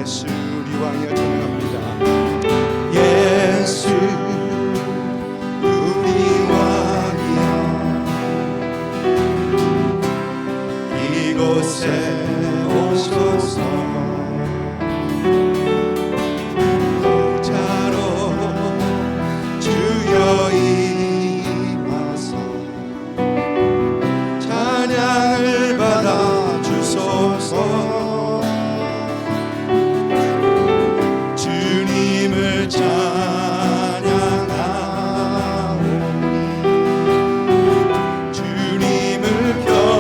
예수 우리 왕이여 찬양합니다. 예수 우리 왕이여 이곳에 오소서 자로 주여 임하사 찬양을 받아 주소서. 주님을 찬양하오니 주님을 경배하오니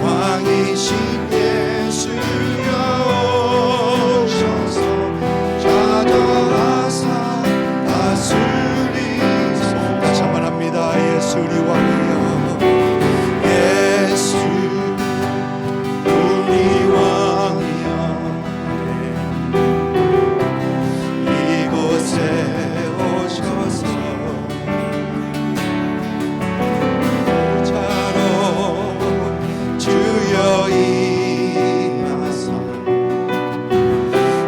왕이신 예수여 오셔서 찾아와사 다스리소서. 다시 한번 합니다. 예수 우리 왕이여 예수 우리 왕이여 이곳에 오셔서 자로 주여 임하사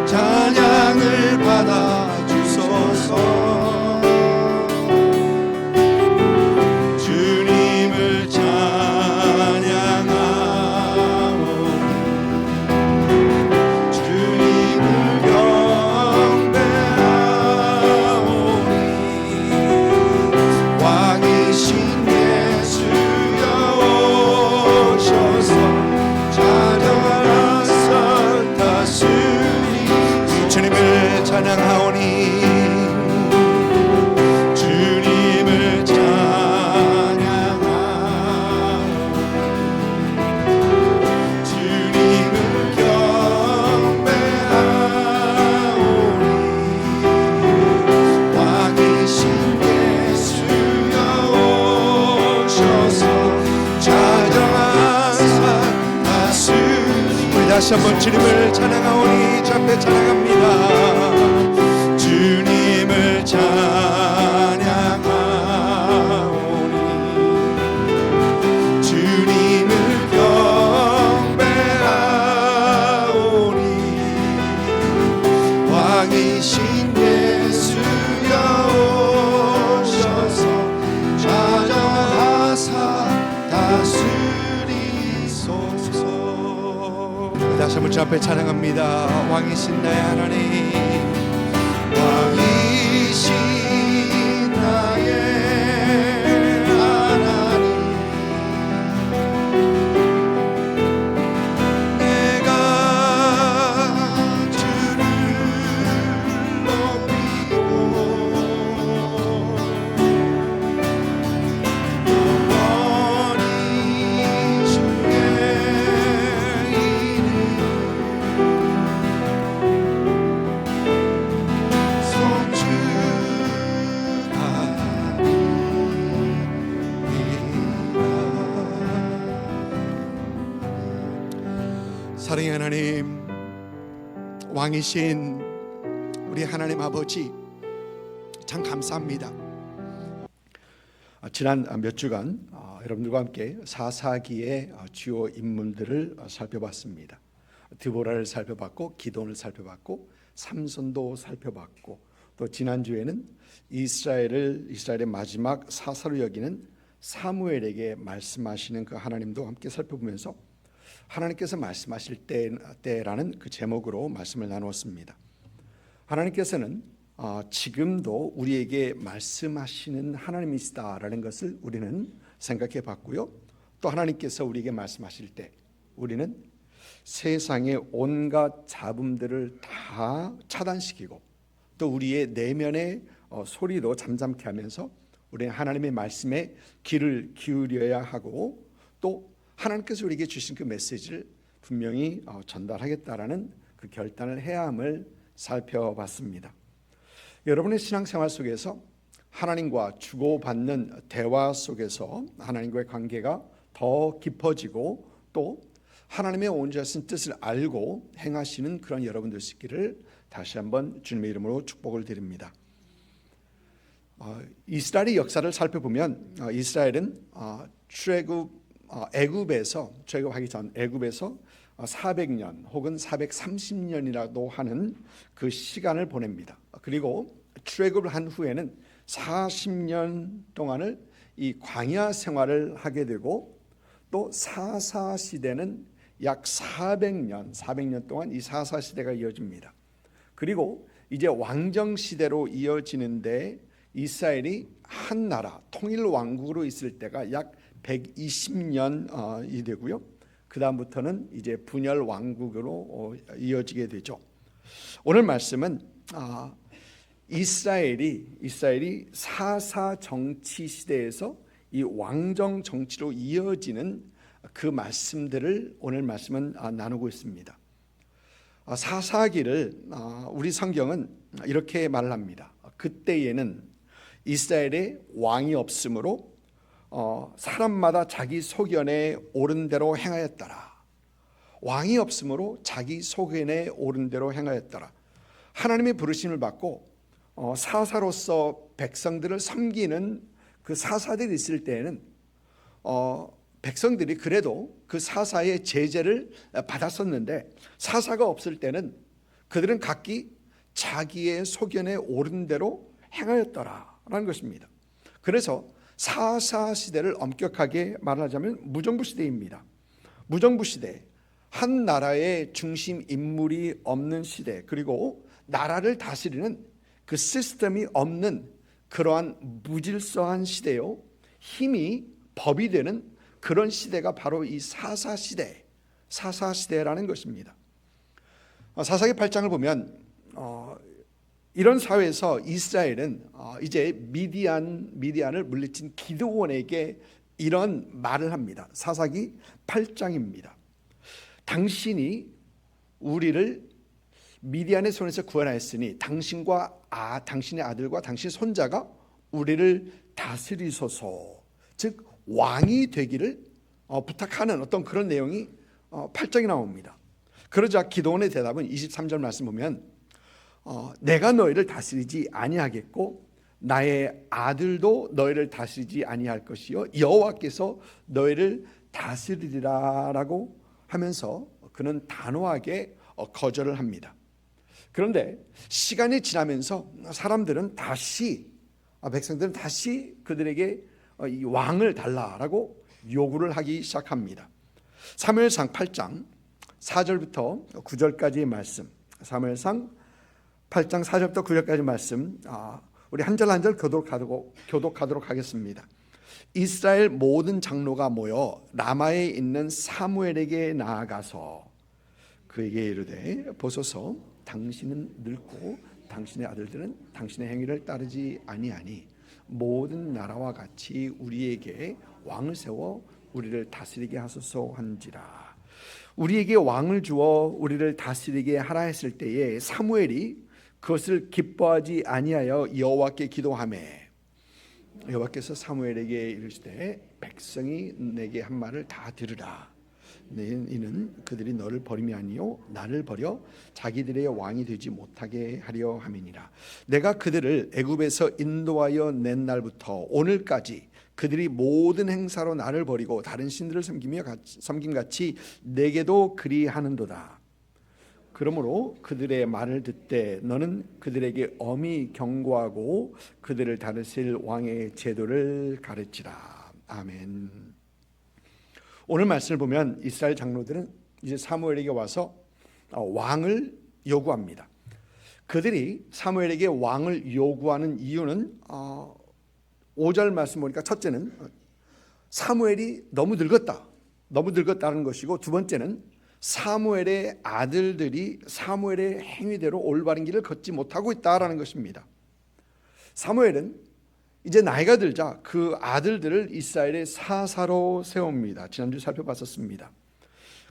찬양을 받아 주소서. 주님을 찬양하오니 주님을 경배하오니 왕이신 예수여 오셔서 찾아와서 다스리. 주님을 찬양하오니 주님을 찬양하오니 주님을 경배하오니 왕이신 예수여 오셔서 찾아와서 다스리. 우리 다시 한번 주님을 찬양하오니 주 앞에 찬양합니다. 주님을 찬양하오니 주님을 경배하오니 왕이신 예수여 오셔서 찾아와사 다스리소서. 다시 한번 주 앞에 찬양합니다. 왕이신 나의 하나님 왕이신 나의 하나님 내가 주를 높이고 영원히 주의 이름 사랑의 하나님, 왕이신 우리 하나님 아버지 참 감사합니다. 지난 몇 주간 여러분들과 함께 사사기의 주요 인물들을 살펴봤습니다. 드보라를 살펴봤고 기돈을 살펴봤고 삼손도 살펴봤고 또 지난주에는 이스라엘의 마지막 사사로 여기는 사무엘에게 말씀하시는 그 하나님도 함께 살펴보면서 하나님께서 말씀하실 때라는 그 제목으로 말씀을 나누었습니다. 하나님께서는 지금도 우리에게 말씀하시는 하나님이시다라는 것을 우리는 생각해 봤고요. 또 하나님께서 우리에게 말씀하실 때 우리는 세상의 온갖 잡음들을 다 차단시키고 또 우리의 내면의 소리도 잠잠케 하면서 우리는 하나님의 말씀에 귀를 기울여야 하고 또 하나님께서 우리에게 주신 그 메시지를 분명히 전달하겠다라는 그 결단을 해야 함을 살펴봤습니다. 여러분의 신앙생활 속에서 하나님과 주고받는 대화 속에서 하나님과의 관계가 더 깊어지고 또 하나님의 온전하신 뜻을 알고 행하시는 그런 여러분들 있기를 다시 한번 주님의 이름으로 축복을 드립니다. 이스라엘의 역사를 살펴보면 이스라엘은 출애굽 애굽에서 출애굽하기 전 애굽에서 400년 혹은 430년이라도 하는 그 시간을 보냅니다. 그리고 출애굽을 한 후에는 40년 동안을 이 광야 생활을 하게 되고 또 사사 시대는 약 400년 동안 이 사사 시대가 이어집니다. 그리고 이제 왕정 시대로 이어지는데 이스라엘이 한 나라 통일 왕국으로 있을 때가 약 120년이 되고요. 그 다음부터는 이제 분열 왕국으로 이어지게 되죠. 오늘 말씀은 이스라엘이 사사 정치 시대에서 이 왕정 정치로 이어지는 그 말씀들을 오늘 말씀은 나누고 있습니다. 사사기를 우리 성경은 이렇게 말합니다. 그때에는 이스라엘에 왕이 없으므로 사람마다 자기 소견에 옳은 대로 행하였더라. 왕이 없으므로 자기 소견에 옳은 대로 행하였더라. 하나님의 부르심을 받고 사사로서 백성들을 섬기는 그 사사들이 있을 때에는 백성들이 그래도 그 사사의 제재를 받았었는데 사사가 없을 때는 그들은 각기 자기의 소견에 옳은 대로 행하였더라라는 것입니다. 그래서 사사 시대를 엄격하게 말하자면 무정부 시대입니다. 무정부 시대, 한 나라의 중심 인물이 없는 시대, 그리고 나라를 다스리는 그 시스템이 없는 그러한 무질서한 시대요, 힘이 법이 되는 그런 시대가 바로 이 사사시대라는 것입니다. 사사기 8장을 보면 이런 사회에서 이스라엘은 이제 미디안을 물리친 기드온에게 이런 말을 합니다. 사사기 8장입니다. 당신이 우리를 미디안의 손에서 구원하였으니 당신의 아들과 당신의 손자가 우리를 다스리소서, 즉 왕이 되기를 부탁하는 어떤 그런 내용이 8장에 나옵니다. 그러자 기드온의 대답은 23절 말씀 보면 내가 너희를 다스리지 아니하겠고 나의 아들도 너희를 다스리지 아니할 것이요 여호와께서 너희를 다스리리라라고 하면서 그는 단호하게 거절을 합니다. 그런데 시간이 지나면서 백성들은 다시 그들에게 이 왕을 달라라고 요구를 하기 시작합니다. 사무엘상 8장 4절부터 9절까지의 말씀, 사무엘상 8장 4절부터 9절까지 말씀, 우리 한 절 한 절 교독하도록 하겠습니다. 이스라엘 모든 장로가 모여 라마에 있는 사무엘에게 나아가서 그에게 이르되 보소서 당신은 늙고 당신의 아들들은 당신의 행위를 따르지 아니하니 모든 나라와 같이 우리에게 왕을 세워 우리를 다스리게 하소서 한지라. 우리에게 왕을 주어 우리를 다스리게 하라 했을 때에 사무엘이 그것을 기뻐하지 아니하여 여호와께 기도하매 여호와께서 사무엘에게 이르시되 백성이 내게 한 말을 다 들으라. 이는 그들이 너를 버림이 아니요 나를 버려 자기들의 왕이 되지 못하게 하려 함이니라. 내가 그들을 애굽에서 인도하여 낸 날부터 오늘까지 그들이 모든 행사로 나를 버리고 다른 신들을 섬김같이 내게도 그리하는도다. 그러므로 그들의 말을 듣되 너는 그들에게 엄히 경고하고 그들을 다스릴 왕의 제도를 가르치라. 아멘. 오늘 말씀을 보면 이스라엘 장로들은 이제 사무엘에게 와서 왕을 요구합니다. 그들이 사무엘에게 왕을 요구하는 이유는 5절 말씀 보니까 첫째는 사무엘이 너무 늙었다는 것이고, 두 번째는 사무엘의 아들들이 사무엘의 행위대로 올바른 길을 걷지 못하고 있다라는 것입니다. 사무엘은 이제 나이가 들자 그 아들들을 이스라엘의 사사로 세웁니다. 지난주 살펴봤었습니다.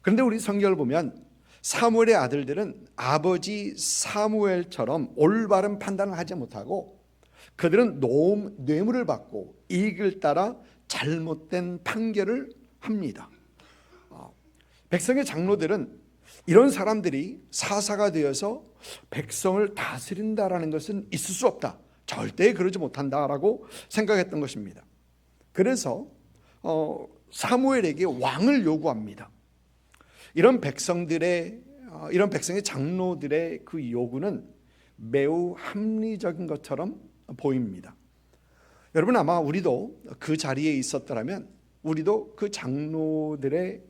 그런데 우리 성경을 보면 사무엘의 아들들은 아버지 사무엘처럼 올바른 판단을 하지 못하고 그들은 뇌물을 받고 이익을 따라 잘못된 판결을 합니다. 백성의 장로들은 이런 사람들이 사사가 되어서 백성을 다스린다라는 것은 있을 수 없다, 절대 그러지 못한다라고 생각했던 것입니다. 그래서 사무엘에게 왕을 요구합니다. 이런 백성의 장로들의 그 요구는 매우 합리적인 것처럼 보입니다. 여러분, 아마 우리도 그 자리에 있었더라면 우리도 그 장로들의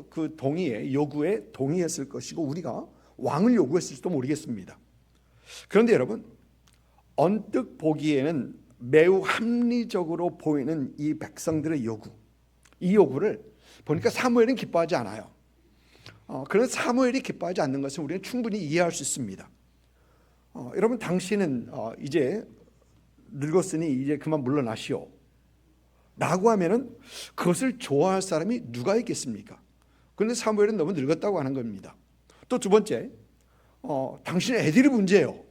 그 요구에 동의했을 것이고 우리가 왕을 요구했을지도 모르겠습니다. 그런데 여러분, 언뜻 보기에는 매우 합리적으로 보이는 이 백성들의 요구, 이 요구를 보니까 사무엘은 기뻐하지 않아요. 그런데 사무엘이 기뻐하지 않는 것은 우리는 충분히 이해할 수 있습니다. 여러분, 당신은 이제 늙었으니 이제 그만 물러나시오 라고 하면은 그것을 좋아할 사람이 누가 있겠습니까? 그런데 사무엘은 너무 늙었다고 하는 겁니다. 또 두 번째, 당신의 애들이 문제예요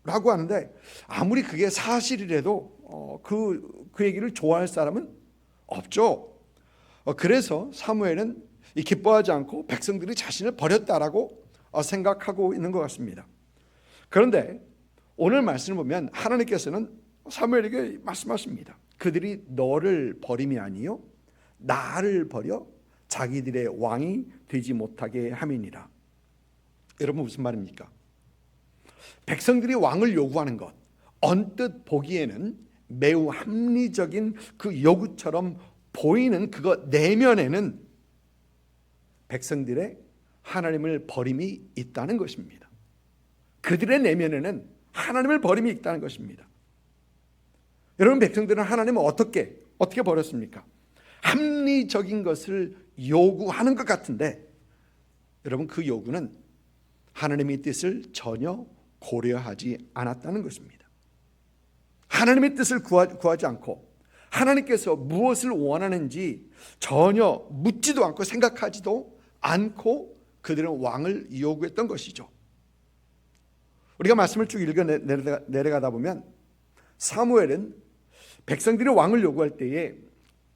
라고 하는데 아무리 그게 사실이라도 그 얘기를 좋아할 사람은 없죠. 그래서 사무엘은 기뻐하지 않고 백성들이 자신을 버렸다라고 생각하고 있는 것 같습니다. 그런데 오늘 말씀을 보면 하나님께서는 사무엘에게 말씀하십니다. 그들이 너를 버림이 아니요 나를 버려 자기들의 왕이 되지 못하게 함이니라. 여러분, 무슨 말입니까? 백성들이 왕을 요구하는 것, 언뜻 보기에는 매우 합리적인 그 요구처럼 보이는 그것 내면에는 백성들의 하나님을 버림이 있다는 것입니다. 그들의 내면에는 하나님을 버림이 있다는 것입니다. 여러분, 백성들은 하나님을 어떻게 버렸습니까? 합리적인 것을 요구하는 것 같은데 여러분, 그 요구는 하나님의 뜻을 전혀 고려하지 않았다는 것입니다. 하나님의 뜻을 구하지 않고 하나님께서 무엇을 원하는지 전혀 묻지도 않고 생각하지도 않고 그들은 왕을 요구했던 것이죠. 우리가 말씀을 쭉 읽어 내려가다 보면 사무엘은 백성들이 왕을 요구할 때에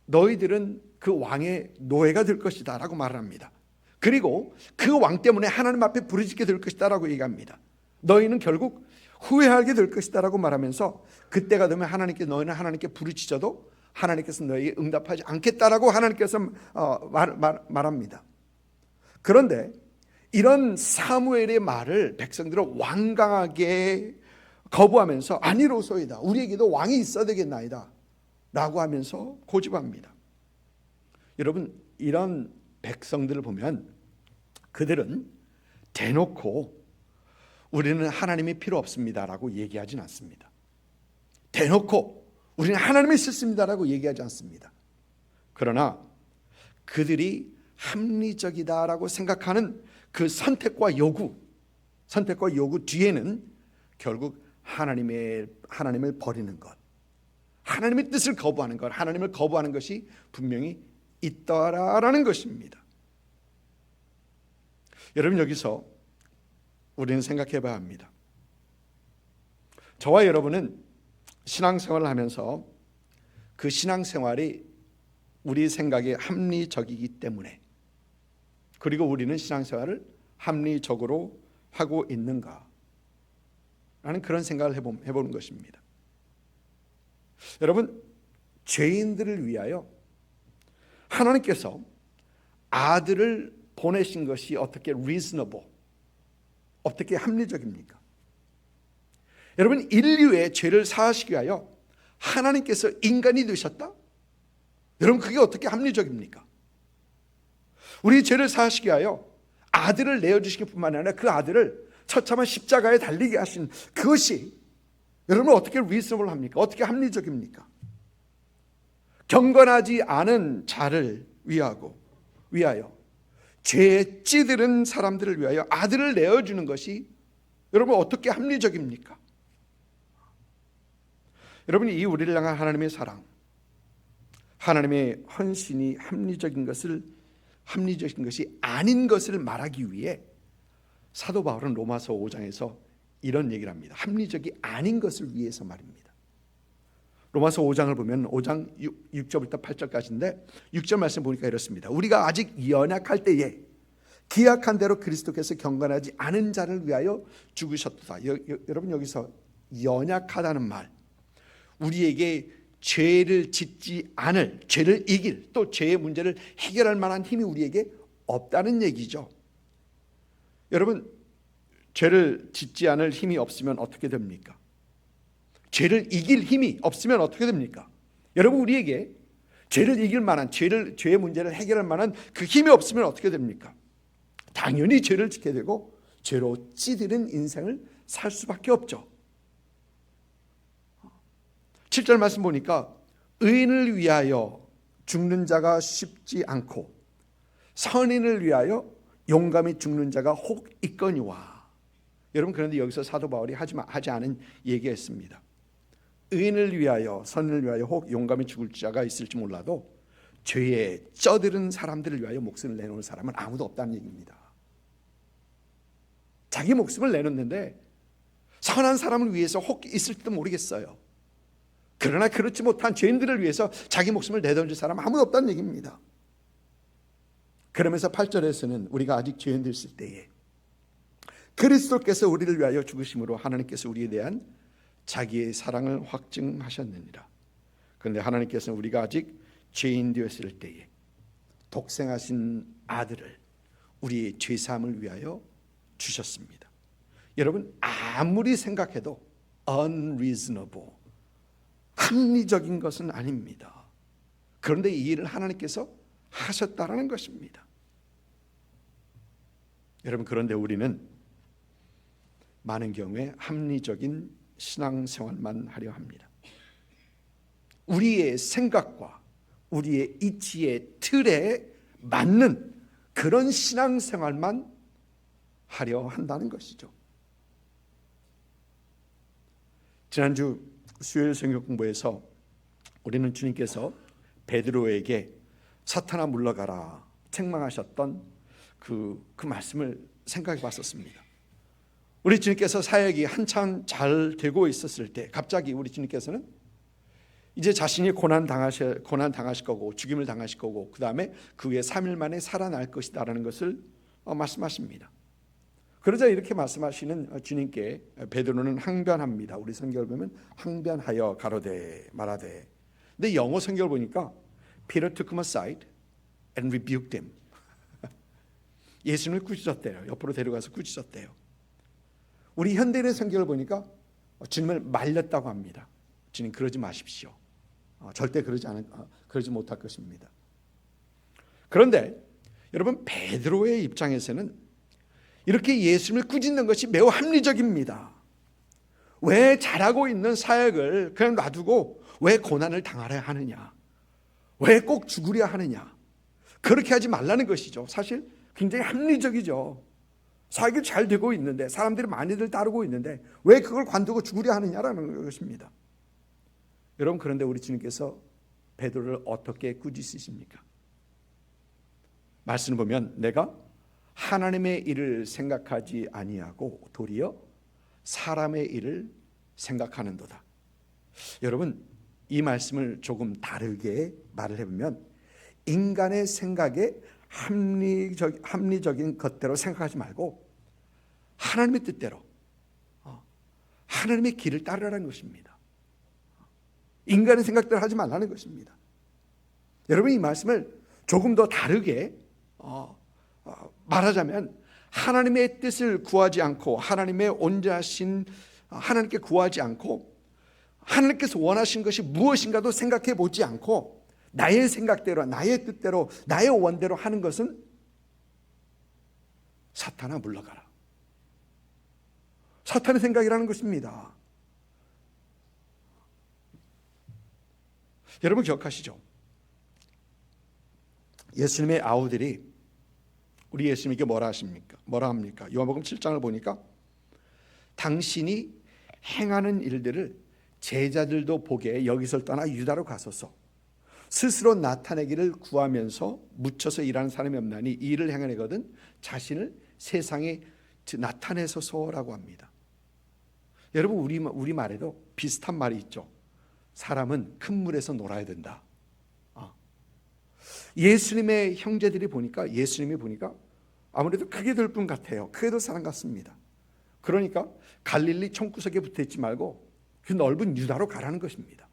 너희들은 그 왕의 노예가 될 것이다 라고 말을 합니다. 그리고 그 왕 때문에 하나님 앞에 부르짖게 될 것이다 라고 얘기합니다. 너희는 결국 후회하게 될 것이다 라고 말하면서 그때가 되면 너희는 하나님께 부르짖어도 하나님께서 너희에게 응답하지 않겠다라고 하나님께서 말합니다. 그런데 이런 사무엘의 말을 백성들은 완강하게 거부하면서 아니로소이다, 우리에게도 왕이 있어야 되겠나이다 라고 하면서 고집합니다. 여러분, 이런 백성들을 보면 그들은 대놓고 우리는 하나님이 필요 없습니다 라고 얘기하진 않습니다. 대놓고 우리는 하나님이 싫습니다 라고 얘기하지 않습니다. 그러나 그들이 합리적이다라고 생각하는 그 선택과 요구 뒤에는 결국 하나님을 버리는 것, 하나님의 뜻을 거부하는 것, 하나님을 거부하는 것이 분명히 있다라는 것입니다. 여러분, 여기서 우리는 생각해 봐야 합니다. 저와 여러분은 신앙생활을 하면서 그 신앙생활이 우리 생각에 합리적이기 때문에, 그리고 우리는 신앙생활을 합리적으로 하고 있는가 라는 그런 생각을 해보는 것입니다. 여러분, 죄인들을 위하여 하나님께서 아들을 보내신 것이 어떻게 reasonable, 어떻게 합리적입니까? 여러분, 인류의 죄를 사하시기 위하여 하나님께서 인간이 되셨다? 여러분, 그게 어떻게 합리적입니까? 우리 죄를 사하시기 위하여 아들을 내어주시기 뿐만 아니라 그 아들을 처참한 십자가에 달리게 하신 그것이 여러분 어떻게 reasonable 합니까? 어떻게 합리적입니까? 경건하지 않은 자를 위하여 죄에 찌들은 사람들을 위하여 아들을 내어주는 것이 여러분 어떻게 합리적입니까? 여러분이 이 우리를 향한 하나님의 사랑, 하나님의 헌신이 합리적인 것이 아닌 것을 말하기 위해 사도 바울은 로마서 5장에서 이런 얘기를 합니다. 합리적이 아닌 것을 위해서 말입니다. 로마서 5장을 보면 5장 6절부터 8절까지인데 6절 말씀 보니까 이렇습니다. 우리가 아직 연약할 때에 기약한 대로 그리스도께서 경건하지 않은 자를 위하여 죽으셨다. 여러분, 여기서 연약하다는 말, 우리에게 죄를 짓지 않을, 죄를 이길, 또 죄의 문제를 해결할 만한 힘이 우리에게 없다는 얘기죠. 여러분, 죄를 짓지 않을 힘이 없으면 어떻게 됩니까? 죄를 이길 힘이 없으면 어떻게 됩니까? 여러분, 우리에게 죄를 이길 만한, 죄의 문제를 해결할 만한 그 힘이 없으면 어떻게 됩니까? 당연히 죄를 짓게 되고 죄로 찌드는 인생을 살 수밖에 없죠. 7절 말씀 보니까 의인을 위하여 죽는 자가 쉽지 않고 선인을 위하여 용감히 죽는 자가 혹 있거니와. 여러분, 그런데 여기서 사도 바울이 하지 않은 얘기했습니다. 의인을 위하여, 선인을 위하여 혹 용감히 죽을 자가 있을지 몰라도 죄에 쩌들은 사람들을 위하여 목숨을 내놓은 사람은 아무도 없다는 얘기입니다. 자기 목숨을 내놓는데 선한 사람을 위해서 혹 있을지도 모르겠어요. 그러나 그렇지 못한 죄인들을 위해서 자기 목숨을 내던질 사람은 아무도 없다는 얘기입니다. 그러면서 8절에서는 우리가 아직 죄인들일 때에 그리스도께서 우리를 위하여 죽으심으로 하나님께서 우리에 대한 자기의 사랑을 확증하셨느니라. 그런데 하나님께서는 우리가 아직 죄인 되었을 때에 독생하신 아들을 우리의 죄사함을 위하여 주셨습니다. 여러분, 아무리 생각해도 unreasonable, 합리적인 것은 아닙니다. 그런데 이 일을 하나님께서 하셨다라는 것입니다. 여러분, 그런데 우리는 많은 경우에 합리적인 신앙생활만 하려 합니다. 우리의 생각과 우리의 이치의 틀에 맞는 그런 신앙생활만 하려 한다는 것이죠. 지난주 수요일 성경 공부에서 우리는 주님께서 베드로에게 사탄아 물러가라 책망하셨던 그 말씀을 생각해 봤었습니다. 우리 주님께서 사역이 한참 잘 되고 있었을 때 갑자기 우리 주님께서는 이제 자신이 고난 당하실 거고 죽임을 당하실 거고 그 다음에 그 후에 3일 만에 살아날 것이다라는 것을 말씀하십니다. 그러자 이렇게 말씀하시는 주님께 베드로는 항변합니다. 우리 성경을 보면 항변하여 가로되 말하되. 근데 영어 성경을 보니까 Peter took him aside and rebuked him. 예수님을 꾸짖었대요. 옆으로 데려가서 꾸짖었대요. 우리 현대인의 성경을 보니까 주님을 말렸다고 합니다. 주님, 그러지 마십시오. 절대 그러지 못할 것입니다. 그런데 여러분, 베드로의 입장에서는 이렇게 예수님을 꾸짖는 것이 매우 합리적입니다. 왜 잘하고 있는 사역을 그냥 놔두고 왜 고난을 당하려 하느냐? 왜 꼭 죽으려 하느냐? 그렇게 하지 말라는 것이죠. 사실 굉장히 합리적이죠. 사역이 잘 되고 있는데 사람들이 많이들 따르고 있는데 왜 그걸 관두고 죽으려 하느냐라는 것입니다. 여러분, 그런데 우리 주님께서 베드로를 어떻게 꾸짖으십니까? 말씀을 보면 내가 하나님의 일을 생각하지 아니하고 도리어 사람의 일을 생각하는도다. 여러분, 이 말씀을 조금 다르게 말을 해보면 인간의 생각에 합리적인 것대로 생각하지 말고 하나님의 뜻대로 하나님의 길을 따르라는 것입니다. 인간의 생각대로 하지 말라는 것입니다. 여러분, 이 말씀을 조금 더 다르게 말하자면 하나님의 뜻을 구하지 않고 하나님의 온자신 하나님께 구하지 않고 하나님께서 원하신 것이 무엇인가도 생각해 보지 않고 나의 생각대로 나의 뜻대로 나의 원대로 하는 것은 사탄아 물러가라. 사탄의 생각이라는 것입니다. 여러분 기억하시죠? 예수님의 아우들이 우리 예수님에게 뭐라 합니까? 요한복음 7장을 보니까 당신이 행하는 일들을 제자들도 보게 여기서 떠나 유다로 가소서. 스스로 나타내기를 구하면서 묻혀서 일하는 사람이 없나니 이 일을 행하거든 자신을 세상에 나타내소서라고 합니다. 여러분, 우리 말에도 비슷한 말이 있죠. 사람은 큰 물에서 놀아야 된다. 예수님의 형제들이 보니까 예수님이 보니까 아무래도 크게 될 분 같아요. 크게 될 사람 같습니다. 그러니까 갈릴리 총구석에 붙어있지 말고 그 넓은 유다로 가라는 것입니다.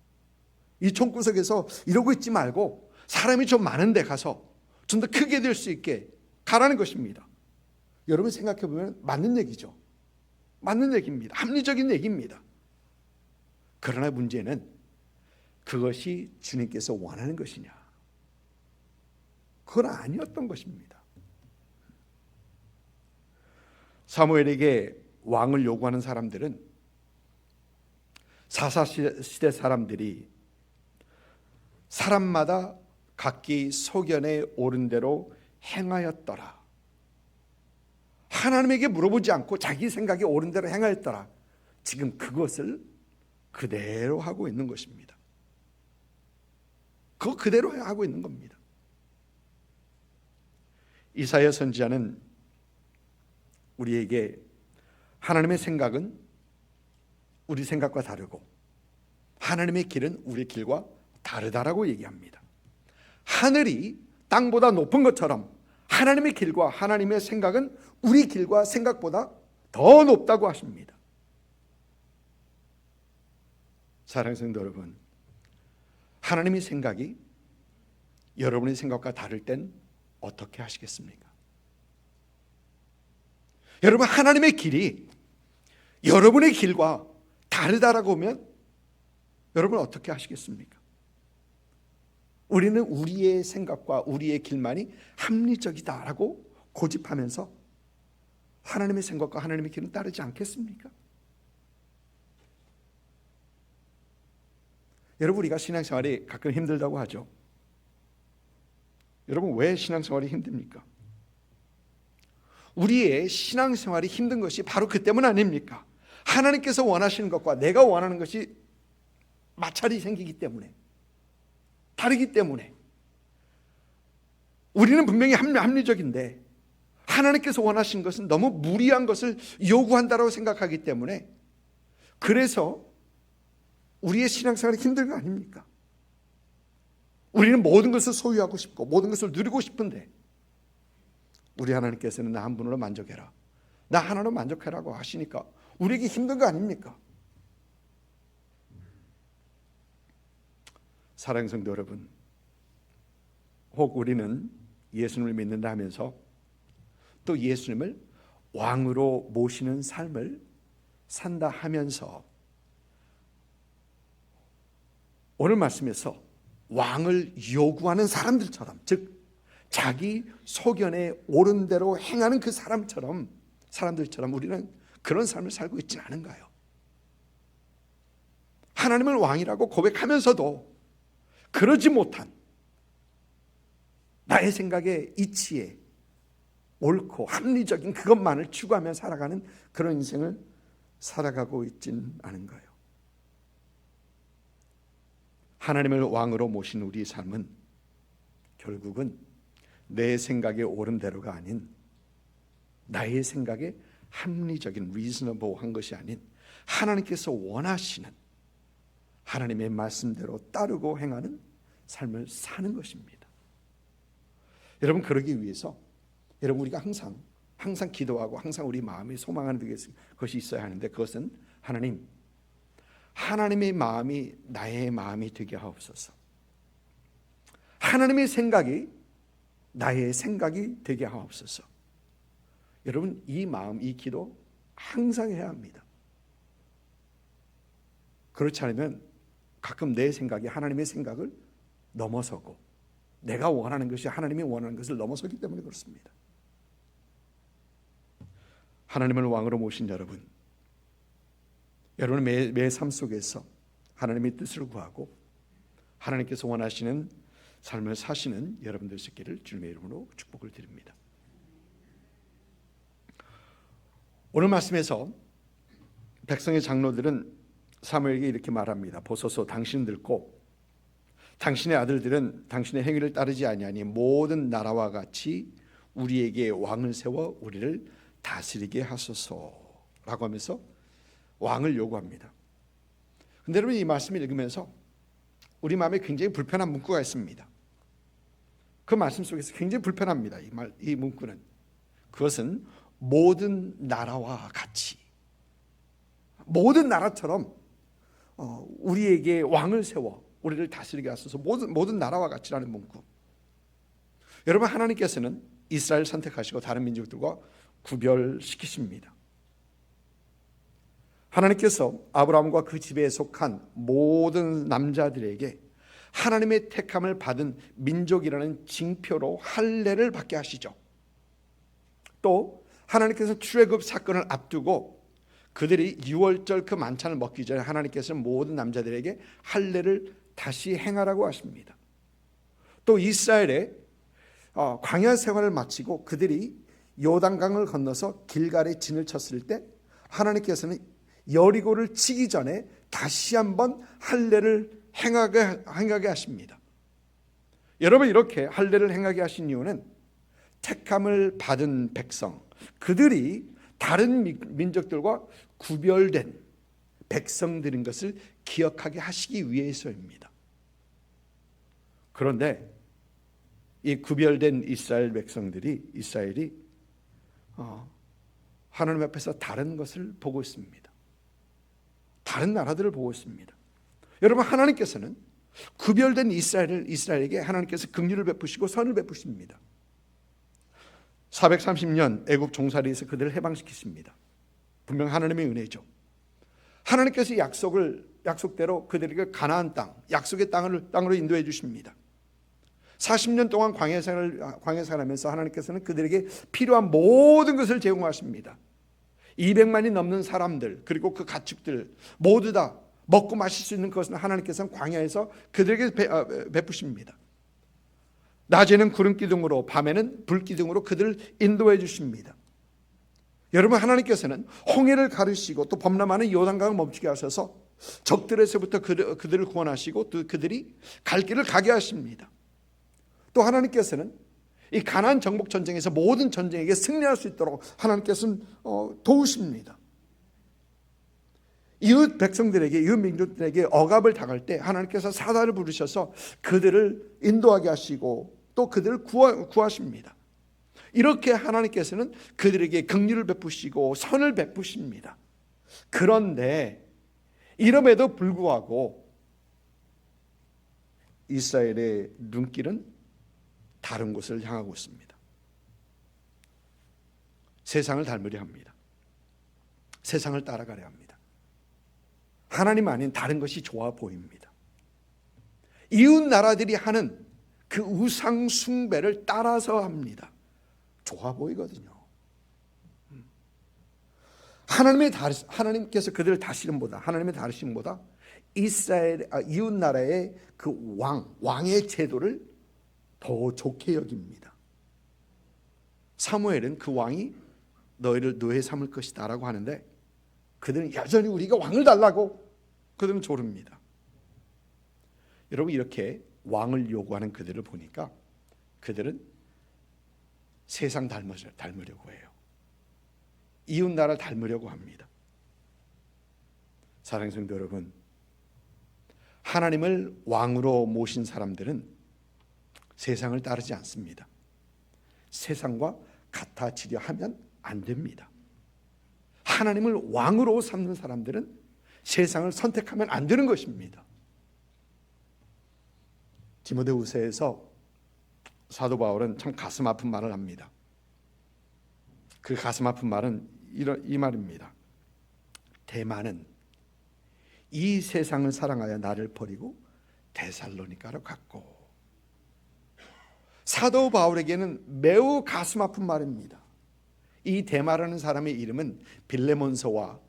이 총구석에서 이러고 있지 말고 사람이 좀 많은 데 가서 좀 더 크게 될 수 있게 가라는 것입니다. 여러분 생각해 보면 맞는 얘기죠. 맞는 얘기입니다. 합리적인 얘기입니다. 그러나 문제는 그것이 주님께서 원하는 것이냐? 그건 아니었던 것입니다. 사무엘에게 왕을 요구하는 사람들은 사사시대 사람들이 사람마다 각기 소견에 옳은 대로 행하였더라. 하나님에게 물어보지 않고 자기 생각에 옳은 대로 행하였더라. 지금 그것을 그대로 하고 있는 것입니다. 그거 그대로 하고 있는 겁니다. 이사야 선지자는 우리에게 하나님의 생각은 우리 생각과 다르고 하나님의 길은 우리 길과 다르다라고 얘기합니다. 하늘이 땅보다 높은 것처럼 하나님의 길과 하나님의 생각은 우리 길과 생각보다 더 높다고 하십니다. 사랑하는 성도 여러분, 하나님의 생각이 여러분의 생각과 다를 땐 어떻게 하시겠습니까? 여러분, 하나님의 길이 여러분의 길과 다르다라고 하면 여러분 어떻게 하시겠습니까? 우리는 우리의 생각과 우리의 길만이 합리적이다라고 고집하면서 하나님의 생각과 하나님의 길은 따르지 않겠습니까? 여러분, 우리가 신앙생활이 가끔 힘들다고 하죠. 여러분, 왜 신앙생활이 힘듭니까? 우리의 신앙생활이 힘든 것이 바로 그 때문 아닙니까? 하나님께서 원하시는 것과 내가 원하는 것이 마찰이 생기기 때문에, 다르기 때문에. 우리는 분명히 합리적인데 하나님께서 원하신 것은 너무 무리한 것을 요구한다고 생각하기 때문에, 그래서 우리의 신앙생활이 힘든 거 아닙니까? 우리는 모든 것을 소유하고 싶고 모든 것을 누리고 싶은데 우리 하나님께서는 나 한 분으로 만족해라, 나 하나로 만족해라고 하시니까 우리에게 힘든 거 아닙니까? 사랑하는 성도 여러분, 혹 우리는 예수님을 믿는다 하면서 또 예수님을 왕으로 모시는 삶을 산다 하면서 오늘 말씀에서 왕을 요구하는 사람들처럼, 즉 자기 소견에 옳은 대로 행하는 그 사람들처럼 우리는 그런 삶을 살고 있지 않은가요? 하나님을 왕이라고 고백하면서도 그러지 못한 나의 생각에 이치에 옳고 합리적인 그것만을 추구하며 살아가는 그런 인생을 살아가고 있진 않은가요? 하나님을 왕으로 모신 우리의 삶은 결국은 내 생각에 옳은 대로가 아닌 나의 생각에 합리적인 reasonable한 것이 아닌 하나님께서 원하시는 하나님의 말씀대로 따르고 행하는 삶을 사는 것입니다. 여러분, 그러기 위해서 여러분 우리가 항상 기도하고 항상 우리 마음에 소망하는 것이 있어야 하는데, 그것은 하나님의 마음이 나의 마음이 되게 하옵소서. 하나님의 생각이 나의 생각이 되게 하옵소서. 여러분, 이 마음, 이 기도 항상 해야 합니다. 그렇지 않으면 가끔 내 생각이 하나님의 생각을 넘어서고 내가 원하는 것이 하나님이 원하는 것을 넘어서기 때문에 그렇습니다. 하나님을 왕으로 모신 여러분의 매 삶 속에서 하나님의 뜻을 구하고 하나님께서 원하시는 삶을 사시는 여러분들 있기를 주님의 이름으로 축복을 드립니다. 오늘 말씀에서 백성의 장로들은 사무엘에게 이렇게 말합니다. 보소서, 당신들 꼭 당신의 아들들은 당신의 행위를 따르지 아니하니 모든 나라와 같이 우리에게 왕을 세워 우리를 다스리게 하소서라고 하면서 왕을 요구합니다. 그런데 여러분, 이 말씀을 읽으면서 우리 마음에 굉장히 불편한 문구가 있습니다. 그 말씀 속에서 굉장히 불편합니다. 이 문구는, 그것은 모든 나라와 같이, 모든 나라처럼 우리에게 왕을 세워 우리를 다스리게 하소서. 모든 나라와 같이라는 문구. 여러분, 하나님께서는 이스라엘 선택하시고 다른 민족들과 구별시키십니다. 하나님께서 아브라함과 그 집에 속한 모든 남자들에게 하나님의 택함을 받은 민족이라는 징표로 할례를 받게 하시죠. 또 하나님께서 출애굽 사건을 앞두고 그들이 유월절 그 만찬을 먹기 전에 하나님께서는 모든 남자들에게 할례를 다시 행하라고 하십니다. 또 이스라엘의 광야 생활을 마치고 그들이 요단강을 건너서 길갈에 진을 쳤을 때 하나님께서는 여리고를 치기 전에 다시 한번 할례를 행하게 하십니다. 여러분, 이렇게 할례를 행하게 하신 이유는 택함을 받은 백성, 그들이 다른 민족들과 구별된 백성들인 것을 기억하게 하시기 위해서입니다. 그런데 이 구별된 이스라엘이 하나님 앞에서 다른 것을 보고 있습니다. 다른 나라들을 보고 있습니다. 여러분, 하나님께서는 구별된 이스라엘에게 하나님께서 긍휼을 베푸시고 선을 베푸십니다. 430년 애굽 종살이에서 그들을 해방시키십니다. 분명 하나님의 은혜죠. 하나님께서 약속대로 그들에게 가나안 땅, 약속의 땅으로 인도해 주십니다. 40년 동안 광야 생활하면서 하나님께서는 그들에게 필요한 모든 것을 제공하십니다. 200만이 넘는 사람들, 그리고 그 가축들 모두 다 먹고 마실 수 있는 것은 하나님께서는 광야에서 그들에게 베푸십니다. 낮에는 구름 기둥으로, 밤에는 불 기둥으로 그들을 인도해 주십니다. 여러분, 하나님께서는 홍해를 가르시고 또 범람하는 요단강을 멈추게 하셔서 적들에서부터 그들을 구원하시고 또 그들이 갈 길을 가게 하십니다. 또 하나님께서는 이 가나안 정복 전쟁에서 모든 전쟁에게 승리할 수 있도록 하나님께서는 도우십니다. 이웃 백성들에게, 이웃 민족들에게 억압을 당할 때 하나님께서 사단을 부르셔서 그들을 인도하게 하시고 또 그들을 구하십니다. 이렇게 하나님께서는 그들에게 긍휼을 베푸시고 선을 베푸십니다. 그런데 이럼에도 불구하고 이스라엘의 눈길은 다른 곳을 향하고 있습니다. 세상을 닮으려 합니다. 세상을 따라가려 합니다. 하나님 아닌 다른 것이 좋아 보입니다. 이웃 나라들이 하는 그 우상 숭배를 따라서 합니다. 좋아 보이거든요. 하나님께서 그들을 다스림보다, 하나님의 다스림보다 이웃 나라의 그 왕의 제도를 더 좋게 여깁니다. 사무엘은 그 왕이 너희를 노예 삼을 것이다 라고 하는데 그들은 여전히 우리가 왕을 달라고 그들은 조릅니다. 여러분, 이렇게 왕을 요구하는 그들을 보니까 그들은 세상 닮으려고 해요. 이웃 나라를 닮으려고 합니다. 사랑하는 성도 여러분, 하나님을 왕으로 모신 사람들은 세상을 따르지 않습니다. 세상과 같아지려 하면 안 됩니다. 하나님을 왕으로 삼는 사람들은 세상을 선택하면 안 되는 것입니다. 디모데후서에서 사도 바울은 참 가슴 아픈 말을 합니다. 그 가슴 아픈 말은 이 말입니다. 대만은 이 세상을 사랑하여 나를 버리고 데살로니가로 갔고. 사도 바울에게는 매우 가슴 아픈 말입니다. 이 데마라는 사람의 이름은 빌레몬서와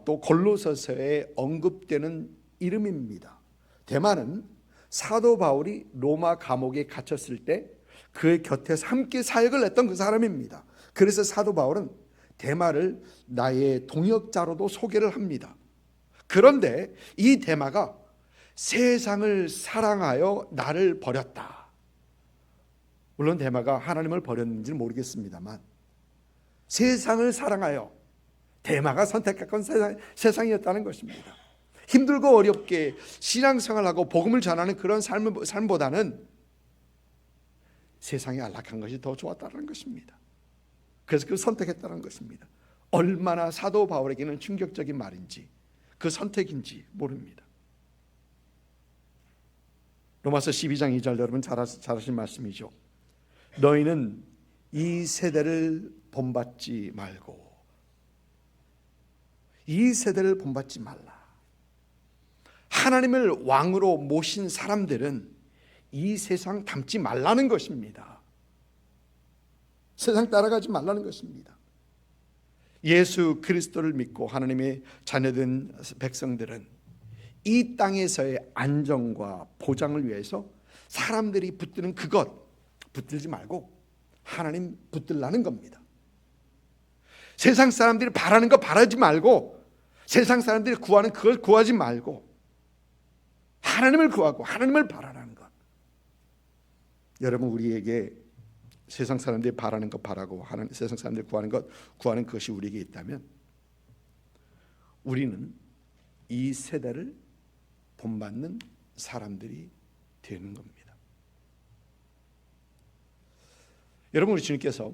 또 골로새서에 언급되는 이름입니다. 데마는 사도 바울이 로마 감옥에 갇혔을 때 그의 곁에서 함께 사역을 했던 그 사람입니다. 그래서 사도 바울은 데마를 나의 동역자로도 소개를 합니다. 그런데 이 데마가 세상을 사랑하여 나를 버렸다. 물론 데마가 하나님을 버렸는지는 모르겠습니다만 세상을 사랑하여 데마가 선택한 세상이었다는 것입니다. 힘들고 어렵게 신앙생활하고 복음을 전하는 그런 삶보다는 세상에 안락한 것이 더 좋았다는 것입니다. 그래서 그걸 선택했다는 것입니다. 얼마나 사도 바울에게는 충격적인 말인지 그 선택인지 모릅니다. 로마서 12장 2절 여러분 잘 아시는 말씀이죠. 너희는 이 세대를 본받지 말고, 이 세대를 본받지 말라. 하나님을 왕으로 모신 사람들은 이 세상 닮지 말라는 것입니다. 세상 따라가지 말라는 것입니다. 예수 그리스도를 믿고 하나님의 자녀된 백성들은 이 땅에서의 안정과 보장을 위해서 사람들이 붙드는 그것 붙들지 말고 하나님 붙들라는 겁니다. 세상 사람들이 바라는 거 바라지 말고, 세상 사람들이 구하는 그걸 구하지 말고 하나님을 구하고 하나님을 바라라는 것. 여러분, 우리에게 세상 사람들이 바라는 것 바라고 세상 사람들이 구하는 것 구하는 것이 우리에게 있다면 우리는 이 세대를 본받는 사람들이 되는 겁니다. 여러분, 우리 주님께서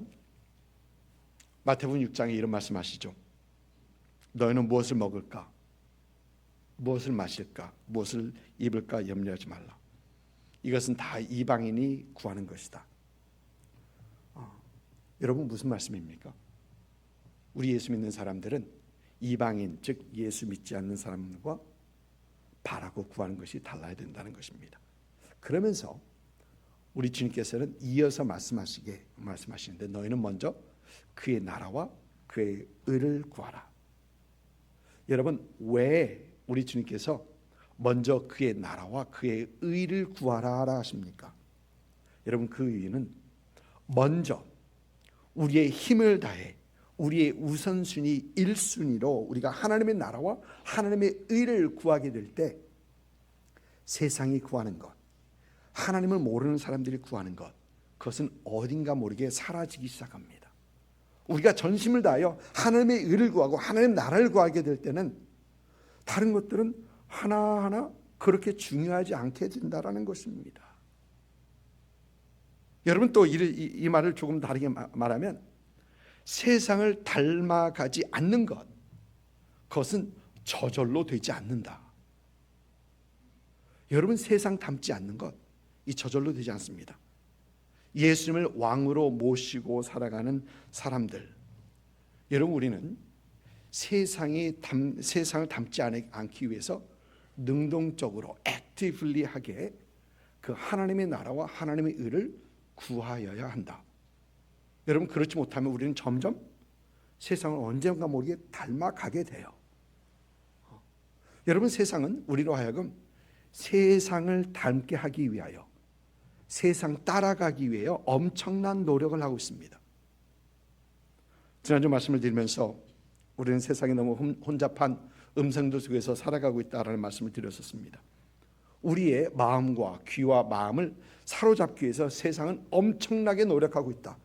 마태복음 6장에 이런 말씀하시죠. 너희는 무엇을 먹을까, 무엇을 마실까, 무엇을 입을까 염려하지 말라. 이것은 다 이방인이 구하는 것이다. 여러분, 무슨 말씀입니까? 우리 예수 믿는 사람들은 이방인, 즉 예수 믿지 않는 사람과 바라고 구하는 것이 달라야 된다는 것입니다. 그러면서 우리 주님께서는 이어서 말씀하시는데 너희는 먼저 그의 나라와 그의 의를 구하라. 여러분, 왜 우리 주님께서 먼저 그의 나라와 그의 의를 구하라 하십니까? 여러분, 그 의는 먼저 우리의 힘을 다해 우리의 우선순위 1순위로 우리가 하나님의 나라와 하나님의 의를 구하게 될 때 세상이 구하는 것, 하나님을 모르는 사람들이 구하는 것, 그것은 어딘가 모르게 사라지기 시작합니다. 우리가 전심을 다하여 하나님의 의를 구하고 하나님의 나라를 구하게 될 때는 다른 것들은 하나하나 그렇게 중요하지 않게 된다라는 것입니다. 여러분, 또 이 말을 조금 다르게 말하면 세상을 닮아가지 않는 것, 그것은 저절로 되지 않는다. 여러분, 세상 닮지 않는 것, 이 저절로 되지 않습니다. 예수님을 왕으로 모시고 살아가는 사람들, 여러분, 우리는 세상을 닮지 않기 위해서 능동적으로 액티블리 하게 그 하나님의 나라와 하나님의 의를 구하여야 한다. 여러분, 그렇지 못하면 우리는 점점 세상을 언젠가 모르게 닮아가게 돼요. 여러분, 세상은 우리로 하여금 세상을 닮게 하기 위하여, 세상 따라가기 위하여 엄청난 노력을 하고 있습니다. 지난주 말씀을 드리면서 우리는 세상에 너무 혼잡한 음성들 속에서 살아가고 있다라는 말씀을 드렸었습니다. 우리의 마음과 귀와 마음을 사로잡기 위해서 세상은 엄청나게 노력하고 있다.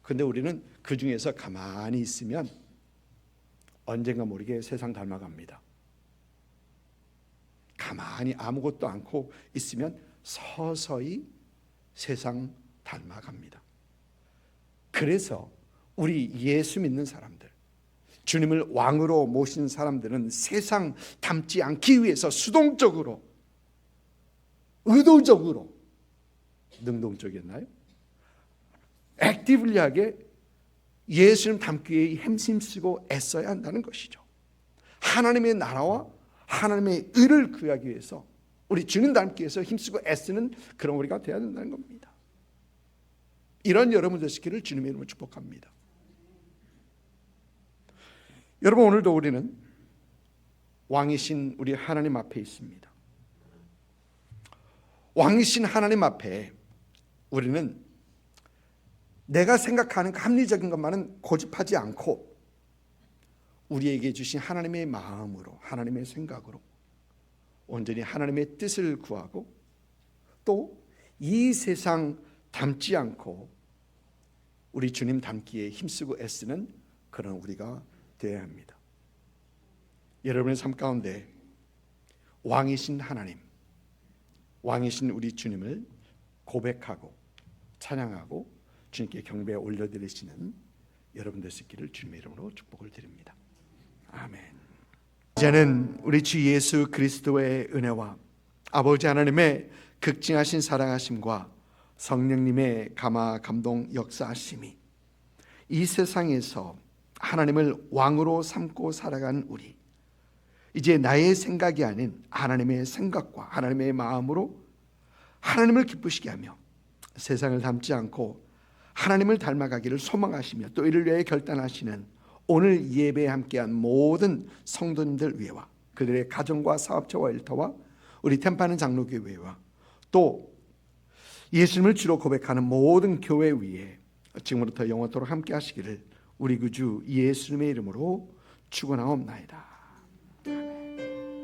그런데 우리는 그 중에서 가만히 있으면 언젠가 모르게 세상 닮아갑니다. 가만히 아무것도 않고 있으면 서서히 세상 닮아갑니다. 그래서 우리 예수 믿는 사람들, 주님을 왕으로 모신 사람들은 세상 닮지 않기 위해서 수동적으로, 의도적으로, 능동적이었나요? 액티블리하게 예수님 닮기 위해 힘쓰고 애써야 한다는 것이죠. 하나님의 나라와 하나님의 의를 구하기 위해서, 우리 주님 닮기 위해서 힘쓰고 애쓰는 그런 우리가 되어야 된다는 겁니다. 이런 여러분 되시기를 주님의 이름으로 축복합니다. 여러분, 오늘도 우리는 왕이신 우리 하나님 앞에 있습니다. 왕이신 하나님 앞에 우리는 내가 생각하는 합리적인 것만은 고집하지 않고 우리에게 주신 하나님의 마음으로, 하나님의 생각으로 온전히 하나님의 뜻을 구하고 또 이 세상 닮지 않고 우리 주님 닮기에 힘쓰고 애쓰는 그런 우리가 되어야 합니다. 여러분의 삶 가운데 왕이신 하나님, 왕이신 우리 주님을 고백하고 찬양하고 주님께 경배에 올려드리시는 여러분 되시기를 주님의 이름으로 축복을 드립니다. 아멘. 이제는 우리 주 예수 그리스도의 은혜와 아버지 하나님의 극진하신 사랑하심과 성령님의 감화 감동 역사하심이 이 세상에서 하나님을 왕으로 삼고 살아가는 우리, 이제 나의 생각이 아닌 하나님의 생각과 하나님의 마음으로 하나님을 기쁘시게 하며 세상을 닮지 않고 하나님을 닮아가기를 소망하시며 또 이를 위해 결단하시는 오늘 예배에 함께한 모든 성도님들 위해와 그들의 가정과 사업체와 일터와 우리 템파는 장로교회와 또 예수님을 주로 고백하는 모든 교회 위에 지금부터 영원토록 함께 하시기를 우리 구주 예수님의 이름으로 축원하옵나이다.